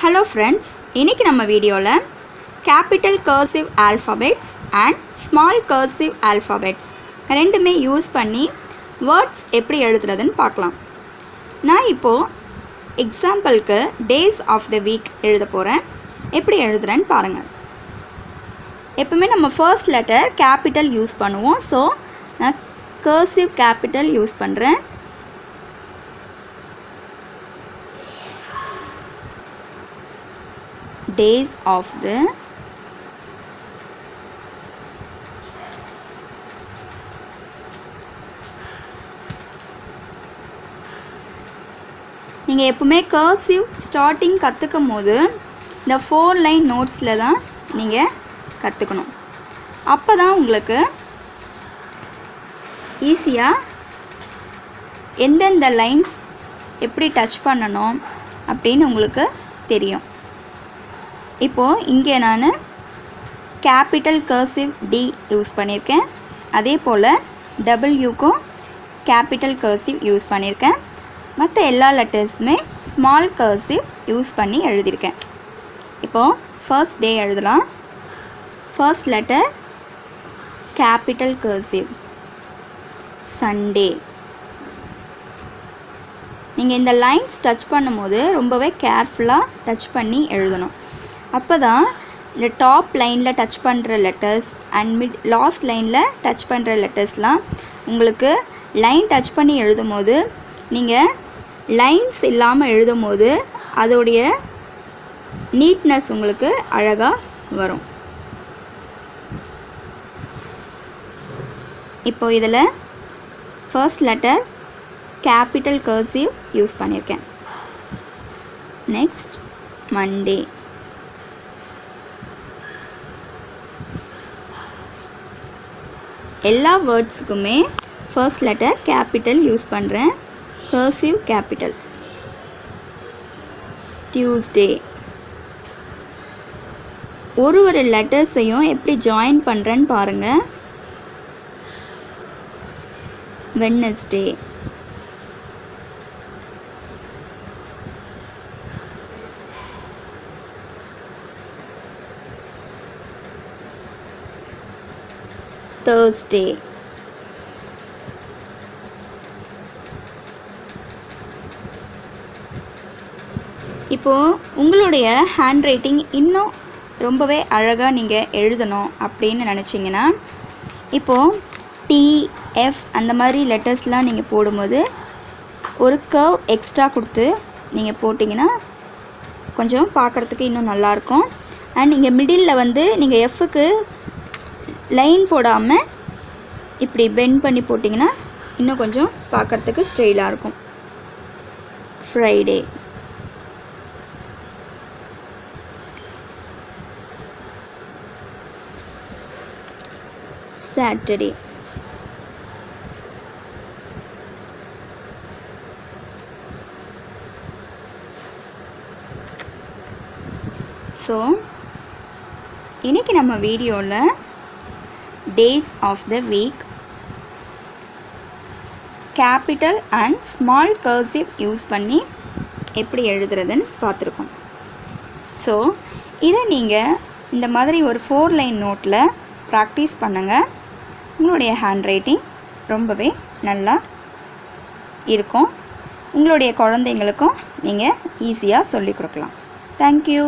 Hello friends, இன்னைக்கு நம்ம வீடியோல capital cursive alphabets and small cursive alphabets ரெண்டுமே யூஸ் பண்ணி words எப்படி எழுதுறதுன்னு பார்க்கலாம். நான் இப்போ எக்ஸாம்பிளுக்கு days of the week எழுத போறேன். எப்படி எழுதுறேன்னு பாருங்க. எப்பவுமே நம்ம first letter capital யூஸ் பண்ணுவோம். So நான் cursive capital யூஸ் பண்றேன். Days of the நீங்கள் எப்பவுமே கர்சிவ் ஸ்டார்டிங் கற்றுக்கும் போது இந்த 4 லைன் நோட்ஸில் தான் நீங்கள் கற்றுக்கணும். அப்போ தான் உங்களுக்கு ஈஸியாக எந்தெந்த லைன்ஸ் எப்படி டச் பண்ணணும் அப்படின்னு உங்களுக்கு தெரியும். இப்போது இங்கே நான் கேபிட்டல் கர்சிவ் டி யூஸ் பண்ணியிருக்கேன். அதே போல் டபிள்யூக்கும் கேபிட்டல் கர்சிவ் யூஸ் பண்ணியிருக்கேன். மற்ற எல்லா லெட்டர்ஸுமே ஸ்மால் கர்சிவ் யூஸ் பண்ணி எழுதியிருக்கேன். இப்போது ஃபர்ஸ்ட் டே எழுதலாம். First letter capital cursive Sunday. நீங்கள் இந்த லைன்ஸ் டச் பண்ணும்போது ரொம்பவே கேர்ஃபுல்லாக டச் பண்ணி எழுதணும். அப்போ தான் இந்த டாப் லைனில் டச் பண்ணுற லெட்டர்ஸ் அண்ட் லாஸ்ட் லைனில் டச் பண்ணுற லெட்டர்ஸ்லாம் உங்களுக்கு லைன் டச் பண்ணி எழுதும் போது நீங்கள் லைன்ஸ் இல்லாமல் எழுதும் போது அதோடைய நீட்னஸ் உங்களுக்கு அழகாக வரும். இப்போ இதில் first letter capital cursive use பண்ணியிருக்கேன். Next Monday. எல்லா வேர்ட்ஸுக்குமே ஃபர்ஸ்ட் லெட்டர் கேபிட்டல் யூஸ் பண்ணுறேன். Cursive capital. டியூஸ்டே. ஒரு லெட்டர்ஸையும் எப்படி ஜாயின் பண்ணுறேன்னு பாருங்கள். வெட்னஸ்டே. Thursday. இப்போது உங்களுடைய ஹேண்ட் ரைட்டிங் இன்னும் ரொம்பவே அழகாக நீங்கள் எழுதணும் அப்படின்னு நினச்சிங்கன்னா இப்போது டிஎஃப் அந்த மாதிரி லெட்டர்ஸ்லாம் நீங்கள் போடும்போது ஒரு கர்வ் எக்ஸ்ட்ரா கொடுத்து நீங்கள் போட்டிங்கன்னா கொஞ்சம் பார்க்குறதுக்கு இன்னும் நல்லாயிருக்கும். அண்ட் நீங்கள் மிடில் வந்து நீங்கள் எஃப்க்கு லைன் போடாமல் இப்படி பெண்ட் பண்ணி போட்டிங்கன்னா இன்னும் கொஞ்சம் பார்க்குறதுக்கு ஸ்டைலாக இருக்கும். ஃப்ரைடே. சாட்டர்டே. ஸோ இன்றைக்கி நம்ம வீடியோவில் days of the week capital and small cursive use பண்ணி எப்படி எழுதுறதுன்னு பார்த்துருக்கோம். ஸோ இதை நீங்கள் இந்த மாதிரி ஒரு 4 லைன் நோட்டில் ப்ராக்டிஸ் பண்ணுங்கள். உங்களுடைய ஹேண்ட் ரைட்டிங் ரொம்பவே நல்லா இருக்கும். உங்களுடைய குழந்தைங்களுக்கும் நீங்கள் ஈஸியாக சொல்லிக் கொடுக்கலாம். தேங்க்யூ.